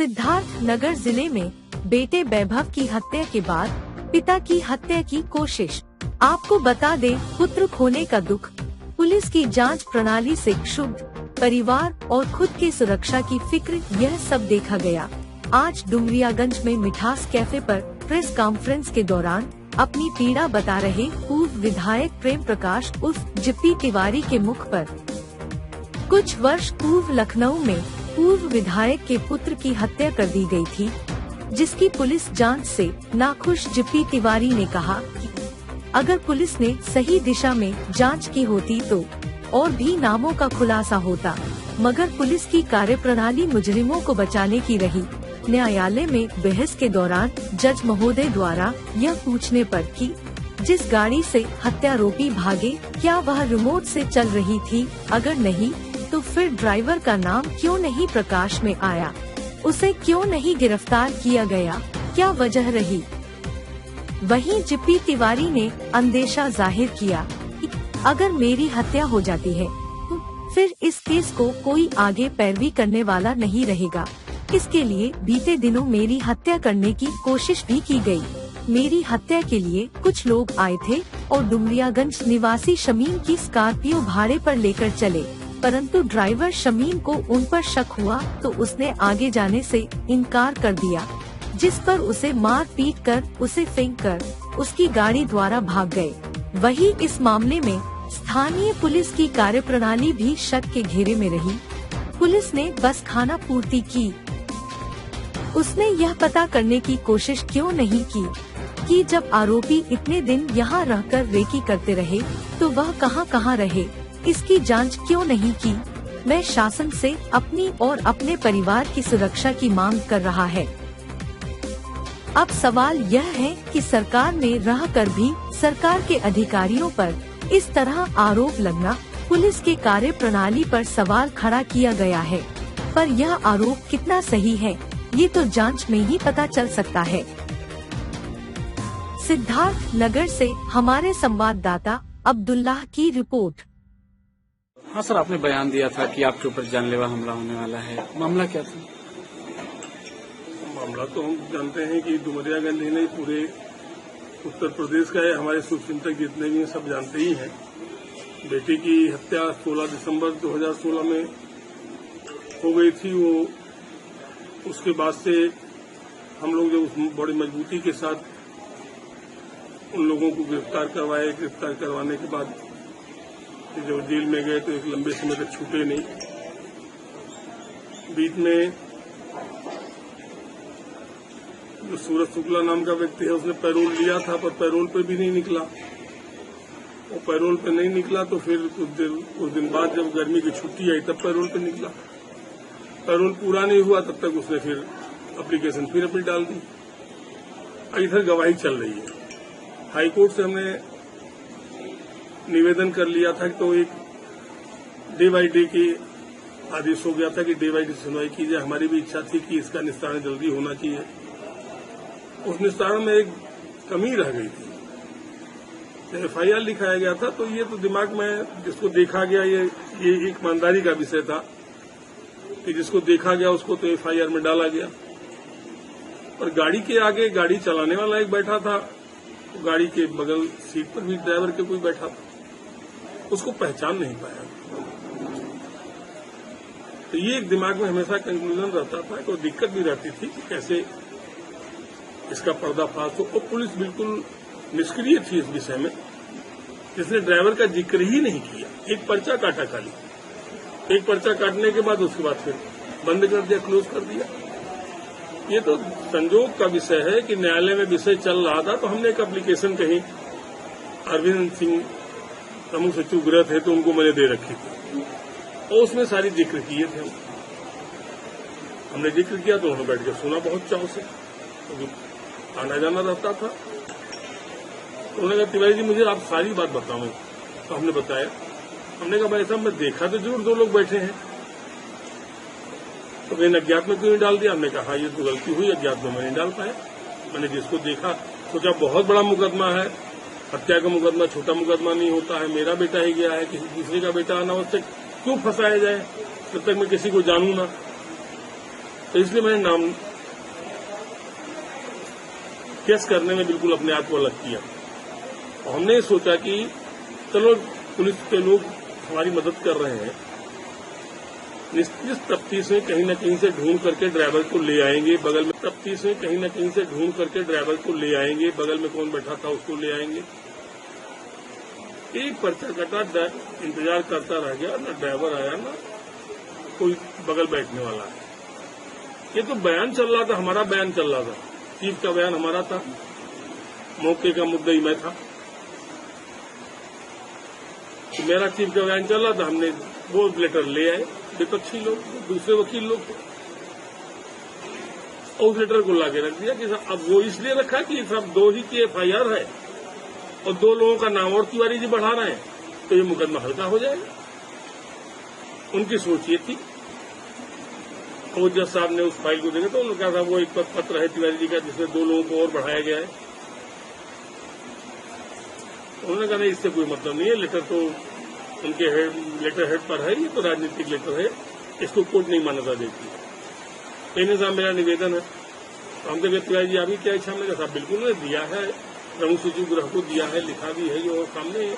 सिद्धार्थ नगर जिले में बेटे वैभव की हत्या के बाद पिता की हत्या की कोशिश। आपको बता दें, पुत्र खोने का दुख, पुलिस की जांच प्रणाली से क्षुब्ध परिवार और खुद की सुरक्षा की फिक्र, यह सब देखा गया। आज डुमरियागंज में मिठास कैफे पर प्रेस कॉन्फ्रेंस के दौरान अपनी पीड़ा बता रहे पूर्व विधायक प्रेम प्रकाश उर्फ जिप्पी तिवारी के मुख पर कुछ वर्ष पूर्व लखनऊ में पूर्व विधायक के पुत्र की हत्या कर दी गई थी, जिसकी पुलिस जांच से नाखुश जिप्पी तिवारी ने कहा कि अगर पुलिस ने सही दिशा में जांच की होती तो और भी नामों का खुलासा होता, मगर पुलिस की कार्यप्रणाली मुजरिमों को बचाने की रही। न्यायालय में बहस के दौरान जज महोदय द्वारा यह पूछने पर कि जिस गाड़ी से हत्यारोपी भागे क्या वह रिमोट से चल रही थी, अगर नहीं तो फिर ड्राइवर का नाम क्यों नहीं प्रकाश में आया, उसे क्यों नहीं गिरफ्तार किया गया, क्या वजह रही। वहीं जिप्पी तिवारी ने अंदेशा जाहिर किया कि अगर मेरी हत्या हो जाती है तो फिर इस केस को कोई आगे पैरवी करने वाला नहीं रहेगा। इसके लिए बीते दिनों मेरी हत्या करने की कोशिश भी की गई। मेरी हत्या के लिए कुछ लोग आए थे और डुमरियागंज निवासी शमीम की स्कॉर्पियो भाड़े पर लेकर चले, परंतु ड्राइवर शमीम को उन पर शक हुआ तो उसने आगे जाने से इनकार कर दिया, जिस पर उसे मार पीट कर उसे फेंक कर उसकी गाड़ी द्वारा भाग गए। वहीं इस मामले में स्थानीय पुलिस की कार्यप्रणाली भी शक के घेरे में रही। पुलिस ने बस खाना पूर्ति की, उसने यह पता करने की कोशिश क्यों नहीं की कि जब आरोपी इतने दिन यहाँ रहकर रेकी करते रहे तो वह कहाँ रहे, इसकी जांच क्यों नहीं की। मैं शासन से अपनी और अपने परिवार की सुरक्षा की मांग कर रहा है। अब सवाल यह है कि सरकार में रहकर भी सरकार के अधिकारियों पर इस तरह आरोप लगना, पुलिस के कार्य प्रणाली पर सवाल खड़ा किया गया है, पर यह आरोप कितना सही है ये तो जांच में ही पता चल सकता है। सिद्धार्थ नगर से हमारे संवाददाता अब्दुल्लाह की रिपोर्ट। हाँ सर, आपने बयान दिया था कि आपके ऊपर जानलेवा हमला होने वाला है, मामला क्या था? मामला तो हम जानते हैं कि डुमरियागंज ही नहीं पूरे उत्तर प्रदेश का है, हमारे शुभचिंतक जितने भी हैं सब जानते ही हैं। बेटी की हत्या 16 दिसंबर 2016 में हो गई थी। वो उसके बाद से हम लोग जो बड़ी मजबूती के साथ उन लोगों को गिरफ्तार करवाए, गिरफ्तार करवाने के बाद जब जेल में गए तो एक लंबे समय तक छूटे नहीं। बीच में जो सूरज शुक्ला नाम का व्यक्ति है उसने पैरोल लिया था, पर पैरोल पे भी नहीं निकला। वो पैरोल पे नहीं निकला तो फिर कुछ दिन बाद जब गर्मी की छुट्टी आई तब पैरोल पे निकला। पैरोल पूरा नहीं हुआ तब तक उसने फिर एप्लीकेशन फिर अपनी डाल दी। इधर गवाही चल रही है। हाई कोर्ट से हमने निवेदन कर लिया था तो एक डे बाई डे के आदेश हो गया था कि डे बाई डे सुनवाई की जाए। हमारी भी इच्छा थी कि इसका निस्तारण जल्दी होना चाहिए। उस निस्तारण में एक कमी रह गई थी। FIR लिखाया गया था तो ये तो दिमाग में जिसको देखा गया ये एक ईमानदारी का विषय था कि जिसको देखा गया उसको तो FIR में डाला गया। और गाड़ी के आगे गाड़ी चलाने वाला एक बैठा था, तो गाड़ी के बगल सीट पर भी ड्राइवर के कोई बैठा था, उसको पहचान नहीं पाया। तो ये एक दिमाग में हमेशा कंक्लूजन रहता था, तो दिक्कत भी रहती थी कि कैसे इसका पर्दाफाश हो। और पुलिस बिल्कुल निष्क्रिय थी इस विषय में, जिसने ड्राइवर का जिक्र ही नहीं किया। एक पर्चा काटा खाली, एक पर्चा काटने के बाद उसके बाद फिर बंद कर दिया, क्लोज कर दिया। ये तो संजोग का विषय है कि न्यायालय में विषय चल रहा था तो हमने एक एप्लीकेशन कहीं अरविंद सिंह प्रमुख सचिव गृह थे तो उनको मैंने दे रखी थी और उसमें सारी जिक्र किए थे। हमने जिक्र किया तो उन्होंने बैठ के सुना बहुत चाव से, तो आना जाना रहता था। तो उन्होंने कहा तिवारी जी मुझे आप सारी बात बताओ। तो हमने बताया। हमने कहा भाई साहब मैं देखा तो जरूर 2 लोग बैठे हैं, तो मैंने अज्ञात में क्यों नहीं डाल दिया। हमने कहा हाँ ये तो गलती हुई, अज्ञात में मैं नहीं डाल पाया। मैंने जिसको देखा सोचा बहुत बड़ा मुकदमा है, हत्या का मुकदमा छोटा मुकदमा नहीं होता है, मेरा बेटा ही गया है, किसी दूसरे का बेटा अनावश्यक क्यों फंसाया जाए जब तक मैं किसी को जानू ना। तो इसलिए मैंने नाम केस करने में बिल्कुल अपने आप को अलग किया। और हमने सोचा कि चलो पुलिस के लोग हमारी मदद कर रहे हैं, निश्चित तफ्तीश में कहीं न कहीं से ढूंढ करके ड्राइवर को ले आएंगे, बगल में तफ्तीश में कहीं न कहीं से ढूंढ करके ड्राइवर को ले आएंगे, बगल में कौन बैठा था उसको ले आएंगे। एक पर्चा कटा, इंतजार करता रह गया, ना ड्राइवर आया ना कोई बगल बैठने वाला है। ये तो बयान चल रहा था, हमारा बयान चल रहा था, चीफ का बयान हमारा था, मौके का मुद्दई मैं था। तो मेरा चीफ का बयान चल रहा था, हमने वो लेटर ले आए, विपक्षी लोग, दूसरे वकील लोग थे, और उस लेटर को लाके रख दिया कि अब वो इसलिए रखा कि सब 2 ही की FIR है और 2 लोगों का नाम और तिवारी जी बढ़ा रहे हैं, तो ये मुकदमा हल्का हो जाएगा। उनकी सोच ये थी। और जज साहब ने उस फाइल को देखा तो उन्होंने कहा था वो एक पत्र है तिवारी जी का जिसमें 2 लोगों को और बढ़ाया गया है। उन्होंने कहा नहीं, इससे कोई मतलब नहीं है, लेटर तो उनके लेटर हेड पर है, ये तो राजनीतिक लेटर है, इसको कोर्ट नहीं मान्यता देती। इन साहब मेरा निवेदन है, तो हम देखिए तिवारी जी अभी क्या इच्छा मेरे साहब बिल्कुल ने दिया है, रमू सचिव गृह को दिया है, लिखा भी है, ये और सामने है।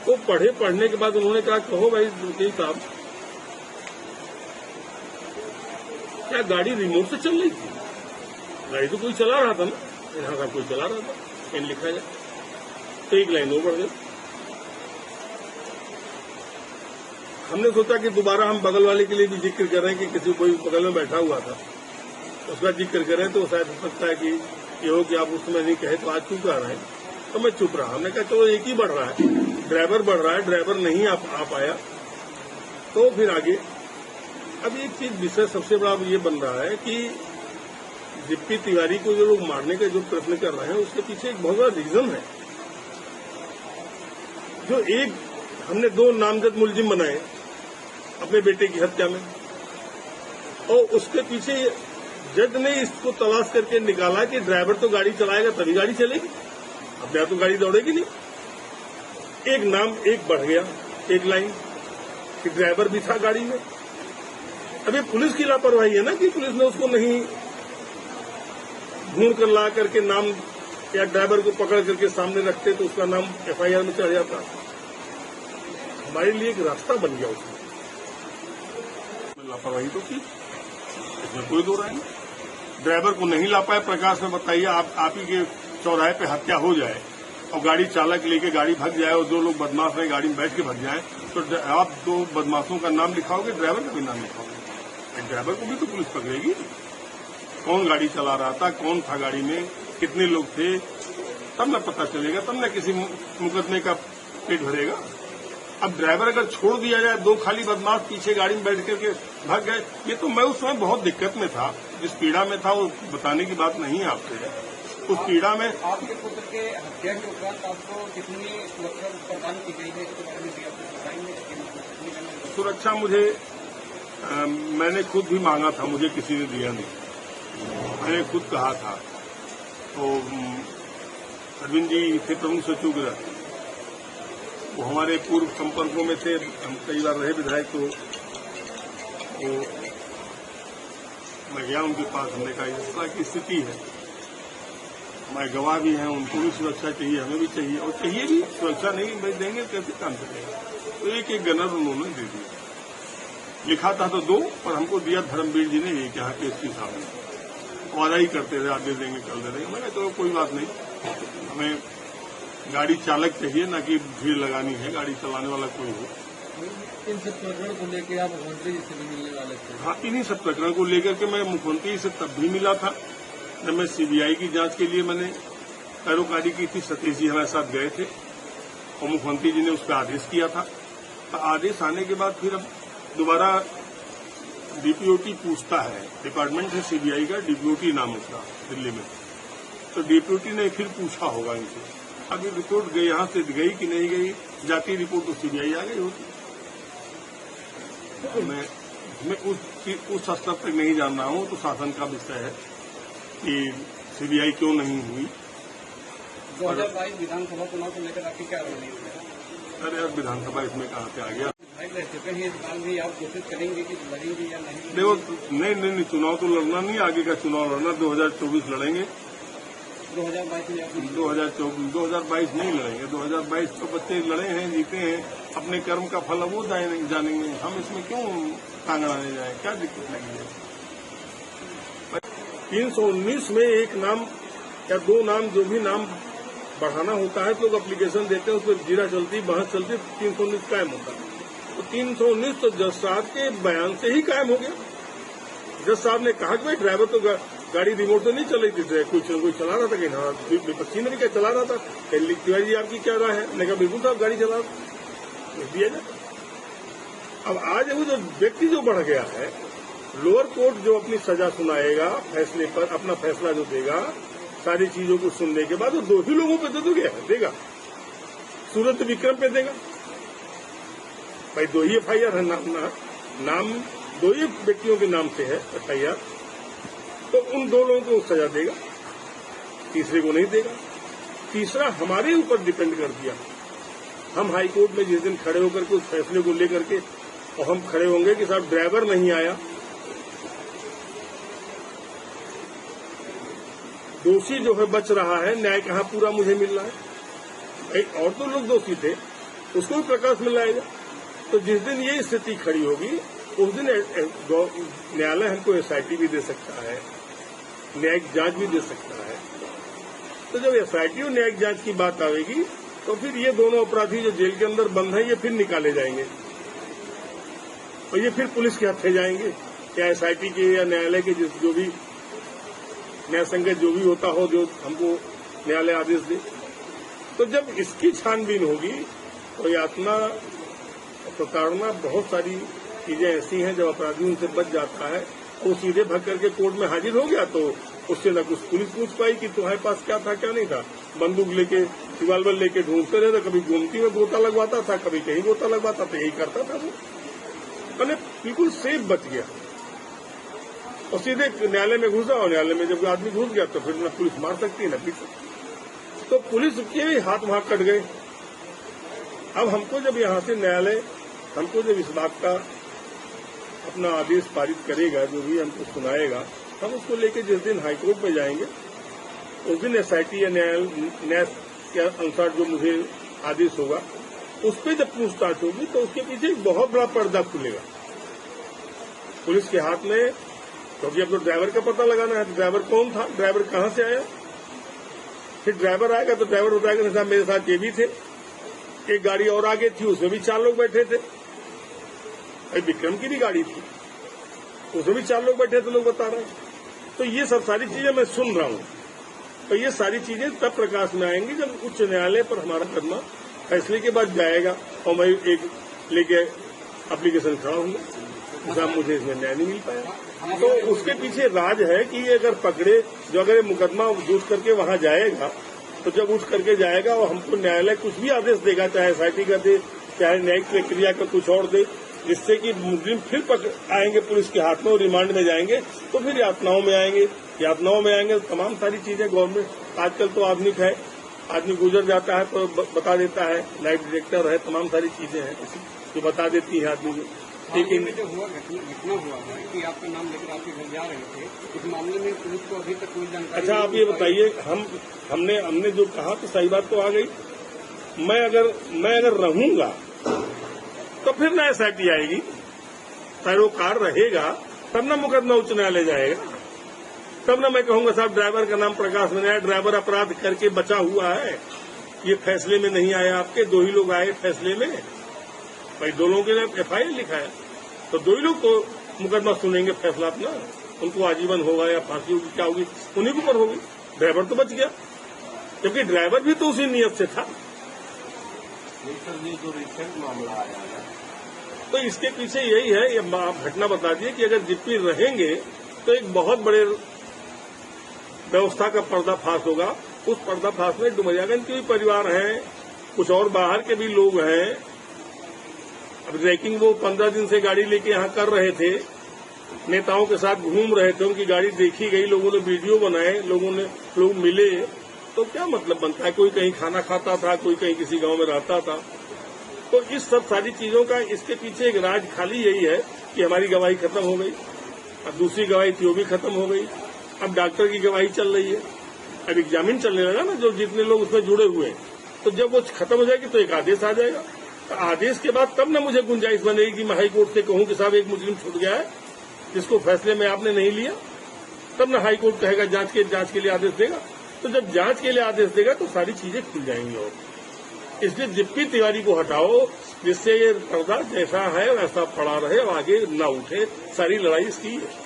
तो पढ़ने के बाद उन्होंने कहा कहो भाई वकील साहब, क्या गाड़ी रिमोट से चल रही थी? गाड़ी तो कोई चला रहा था ना, यहाँ का कोई चला रहा था, इन लिखा जाए तो एक लाइन और बढ़ गई। हमने सोचा कि दोबारा हम बगल वाले के लिए भी जिक्र करें कि किसी कोई बगल में बैठा हुआ था उसका जिक्र करें, तो शायद हो सकता है कि ये हो कि आप उस समय नहीं कहे तो आज क्यों कह रहे हैं। तो मैं चुप रहा। हमने कहा चलो एक ही बढ़ रहा है, ड्राइवर बढ़ रहा है, ड्राइवर नहीं आ पाया तो फिर आगे। अब एक चीज विषय सबसे बड़ा ये बन रहा है कि जिप्पी तिवारी को जो लोग मारने का जो प्रयत्न कर रहे हैं उसके पीछे एक बहुत बड़ा रीजन है। जो एक हमने 2 नामजद मुलजिम बनाए अपने बेटे की हत्या में, और उसके पीछे जज ने इसको तलाश करके निकाला कि ड्राइवर तो गाड़ी चलाएगा तभी गाड़ी चलेगी, अपने आप तो गाड़ी दौड़ेगी नहीं। एक नाम एक बढ़ गया, एक लाइन कि ड्राइवर भी था गाड़ी में। अभी पुलिस की लापरवाही है ना कि पुलिस ने उसको नहीं ढूंढ कर ला करके नाम या ड्राइवर को पकड़ करके सामने रखते तो उसका नाम FIR में चढ़ जाता। हमारे लिए एक रास्ता बन गया उसमें, लापरवाही तो की, इसमें कोई दो राय नहीं। ड्राइवर को नहीं ला पाए, प्रकाश में बताइए आप ही के चौराहे पे हत्या हो जाए और गाड़ी चालक लेके गाड़ी भाग जाए और 2 लोग बदमाश हैं गाड़ी में बैठ के भाग जाए, तो आप 2 बदमाशों का नाम लिखाओगे, ड्राइवर का भी नाम लिखाओगे। ड्राइवर को भी तो पुलिस पकड़ेगी। कौन गाड़ी चला रहा था, कौन था गाड़ी में, कितने लोग थे, तब न पता चलेगा, तब न किसी मुकदमे का पेट भरेगा। अब ड्राइवर अगर छोड़ दिया जाए, 2 खाली बदमाश पीछे गाड़ी में बैठ करके भाग गए, ये तो मैं उस समय बहुत दिक्कत में था, जिस पीड़ा में था वो बताने की बात नहीं है आपसे। उस पीड़ा में आपके पुत्र के हत्या के उपरांत आपको कितनी सुरक्षा प्रदान की गई है, सुरक्षा मुझे मैंने खुद भी मांगा था, मुझे किसी ने दिया नहीं। मैंने खुद कहा था। तो अरविंद जी थे प्रमुख सचिव गृह, वो हमारे पूर्व संपर्कों में थे, हम कई बार रहे विधायक। तो मैं गया उनके पास, हमने कहा इस तरह की स्थिति है, हमारे गवाह भी हैं, उनको भी सुरक्षा चाहिए, हमें भी चाहिए, और चाहिए भी सुरक्षा नहीं भाई देंगे कैसे काम करेंगे। तो एक गनर उन्होंने दे दिया, लिखा था तो 2 पर हमको दिया धर्मवीर जी ने, ये कहा कि इसके सामने वादा ही करते रहे, आज दे देंगे कल दे देंगे। मैंने तो कोई बात नहीं, हमें गाड़ी चालक चाहिए, ना कि भीड़ लगानी है, गाड़ी चलाने वाला कोई हो। इन सब प्रकरण को लेकर आप मुख्यमंत्री जी से भी मिलने वाले थे? हाँ, इन्हीं सब प्रकरण को लेकर के मैं मुख्यमंत्री से तब भी मिला था जब मैं CBI की जांच के लिए मैंने पैरोकारी की थी। सतीश जी हमारे साथ गए थे और मुख्यमंत्री जी ने उस पर आदेश किया था। तो आदेश आने के बाद फिर अब दोबारा DPOT पूछता है, डिपार्टमेंट है CBI का, DPOT नाम उसका दिल्ली में, तो DPOT ने फिर पूछा होगा इनसे। अभी रिपोर्ट गई, यहाँ से गई कि नहीं गई, जाती रिपोर्ट तो CBI आ गई होती। मैं उस स्तर तक नहीं जान रहा हूँ, तो शासन का विषय है कि CBI क्यों नहीं हुई। 2022 विधानसभा चुनाव को लेकर आपकी क्या रणनीति है? अरे यार, विधानसभा इसमें कहाँ से आ गया। चुके हैं, इस बार भी आप कोशिश करेंगे कि लड़ेंगे या नहीं? देखो नहीं, चुनाव तो लड़ना नहीं, आगे का चुनाव लड़ना 2024 लड़ेंगे। 2022 में आप 2022 नहीं लड़ेंगे। 2022 तो बच्चे लड़े हैं, जीते हैं, अपने कर्म का फल वो जानेंगे। हम इसमें क्यों टांगड़ाने जाए, क्या दिक्कत लगी है? 319 में एक नाम या दो नाम, जो भी नाम बढ़ाना होता है तो लोग एप्लीकेशन देते हैं, उस पर जीरा चलती, बहस चलती, 319 कायम होता है। तो 319 तो जज साहब के बयान से ही कायम हो गया। जज साहब ने कहा कि भाई ड्राइवर तो गाड़ी रिमोट तो नहीं चल रही थी, कोई चला रहा था कि हाँ विपक्षी ने भी क्या चला रहा था। तिवारी जी आपकी क्या राय है? मैंने कहा बिल्कुल साहब गाड़ी चला दिया जाए। अब आज वो जो व्यक्ति जो बढ़ गया है, लोअर कोर्ट जो अपनी सजा सुनाएगा, फैसले पर अपना फैसला जो देगा, सारी चीजों को सुनने के बाद वो दो ही लोगों पे तो देगा, सूरत विक्रम पे देगा। भाई दो ही FIR है, नाम दो ही व्यक्तियों के नाम से है FIR, तो उन दो लोगों को सजा देगा, तीसरे को नहीं देगा। तीसरा हमारे ऊपर डिपेंड कर दिया। हम हाई कोर्ट में जिस दिन खड़े होकर के उस फैसले को लेकर के और हम खड़े होंगे कि साहब ड्राइवर नहीं आया, दोषी जो है बच रहा है, न्याय कहाँ पूरा मुझे मिल रहा है। एक और तो लोग दोषी थे, उसको भी प्रकाश मिल जाएगा। तो जिस दिन ये स्थिति खड़ी होगी उस दिन न्यायालय हमको SIT भी दे सकता है, न्यायिक जांच भी दे सकता है। तो जब SIT और न्यायिक जांच की बात आएगी तो फिर ये दोनों अपराधी जो जेल के अंदर बंद हैं, ये फिर निकाले जाएंगे और ये फिर पुलिस के हत्थे जाएंगे, या SIT के या न्यायालय के जो भी न्याय संगत जो भी होता हो, जो हमको न्यायालय आदेश दे। तो जब इसकी छानबीन होगी तो यातना, प्रताड़ना, बहुत सारी चीजें ऐसी हैं जब अपराधी उनसे बच जाता है, वो सीधे भग करके कोर्ट में हाजिर हो गया तो उससे न कुछ पुलिस पूछ पाई कि तुम्हारे पास क्या था क्या नहीं था। बंदूक लेके, रिवाल्वर लेके ढूंढते रहते, कभी गोमती में गोता लगवाता था, कभी कहीं गोता लगवाता था, यही करता था वो। मैंने बिल्कुल सेफ बच गया और सीधे न्यायालय में घुसा, और न्यायालय में जब आदमी घुस गया तो फिर न पुलिस मार सकती है न पीट सकती। तो पुलिस के भी हाथ वहां कट गए। अब हमको जब यहाँ से न्यायालय हमको जब इस बात का अपना आदेश पारित करेगा, जो भी हमको सुनाएगा, हम उसको लेके जिस दिन हाईकोर्ट में जाएंगे उस दिन SIT या न्याय के अनुसार जो मुझे आदेश होगा उस पर जब पूछताछ होगी तो उसके पीछे एक बहुत बड़ा पर्दा खुलेगा पुलिस के हाथ में। क्योंकि अब तो ड्राइवर का पता लगाना है, तो ड्राइवर कौन था, ड्राइवर कहाँ से आया। फिर ड्राइवर आएगा तो ड्राइवर बताएगा साहब मेरे साथ ये भी थे, एक गाड़ी और आगे थी, उसमें भी 4 लोग बैठे थे। विक्रम की भी गाड़ी थी, उसमें भी 4 लोग बैठे थे, लोग बता रहे हैं। तो ये सब सारी चीजें मैं सुन रहा हूँ। तो ये सारी चीजें तब प्रकाश में आएंगी जब उच्च न्यायालय पर हमारा कदमा फैसले के बाद जाएगा और मैं एक लेके एप्लीकेशन खड़ा हूँ, साहब मुझे इसमें न्याय नहीं मिल पाया। तो उसके पीछे राज है कि ये अगर पकड़े, जो अगर ये मुकदमा उठ करके वहां जाएगा, तो जब उठ करके जाएगा और हमको न्यायालय कुछ भी आदेश देगा, चाहे SIT का दे, चाहे न्यायिक प्रक्रिया का कुछ और दे, जिससे कि मुजरिम फिर आएंगे पुलिस के हाथ में और रिमांड में जाएंगे, तो फिर यातनाओं में आएंगे तो तमाम सारी चीजें गवर्नमेंट आजकल तो आधुनिक है, आदमी गुजर जाता है तो बता देता है, लाइट डिटेक्टर है, तमाम सारी चीजें हैं जो बता देती है आदमी को। लेकिन जो हुआ घटना हुआ है कि आपका नाम लेकर आपके घर जा रहे थे, इस मामले में पुलिस को अभी तक कोई जानकारी। अच्छा, आप ये बताइए, हमने जो कहा तो सही बात तो आ गई। मैं अगर रहूंगा तो फिर ना SIT आएगी, पैरोकार रहेगा तब ना मुकदमा उच्च न्यायालय जाएगा, तब ना मैं कहूंगा साहब ड्राइवर का नाम प्रकाश में आया, ड्राइवर अपराध करके बचा हुआ है, ये फैसले में नहीं आया, आपके 2 ही लोग आए फैसले में। भाई 2 लोगों के FIR लिखा है तो 2 ही लोग तो मुकदमा सुनेंगे, फैसला अपना, उनको आजीवन होगा या फांसी होगी, क्या होगी उन्हीं के ऊपर होगी। ड्राइवर तो बच गया, क्योंकि ड्राइवर भी तो उसी नियत से था। ये जो रिसेंट मामला आया है, तो इसके पीछे यही है, ये आप घटना बता दिए कि अगर जिप्पी रहेंगे तो एक बहुत बड़े व्यवस्था का पर्दाफाश होगा। उस पर्दाफाश में डुमरियागंज के भी परिवार हैं, कुछ और बाहर के भी लोग हैं। अब रैकिंग वो 15 दिन से गाड़ी लेके यहाँ कर रहे थे, नेताओं के साथ घूम रहे थे, उनकी गाड़ी देखी गई, लोगों ने वीडियो बनाए, लोग मिले, तो क्या मतलब बनता है। कोई कहीं खाना खाता था, कोई कहीं किसी गांव में रहता था, तो इस सब सारी चीजों का इसके पीछे एक राज खाली यही है कि हमारी गवाही खत्म हो गई, अब दूसरी गवाही थी वो भी खत्म हो गई, अब डॉक्टर की गवाही चल रही है, अब एग्जामिन चलने लगा ना, जो जितने लोग उसमें जुड़े हुए हैं, तो जब वो खत्म हो जाएगी तो एक आदेश आ जाएगा। तो आदेश के बाद तब न मुझे गुंजाइश बनेगी कि मैं हाईकोर्ट से कहूं कि साहब एक मुस्लिम छूट गया है जिसको फैसले में आपने नहीं लिया, तब न हाईकोर्ट कहेगा जांच के लिए आदेश देगा। तो जब जांच के लिए आदेश देगा तो सारी चीजें खुल जाएंगी। और इसलिए दिप्पी तिवारी को हटाओ, जिससे ये पर्दा जैसा है वैसा पड़ा रहे और आगे न उठे। सारी लड़ाई इसकी है।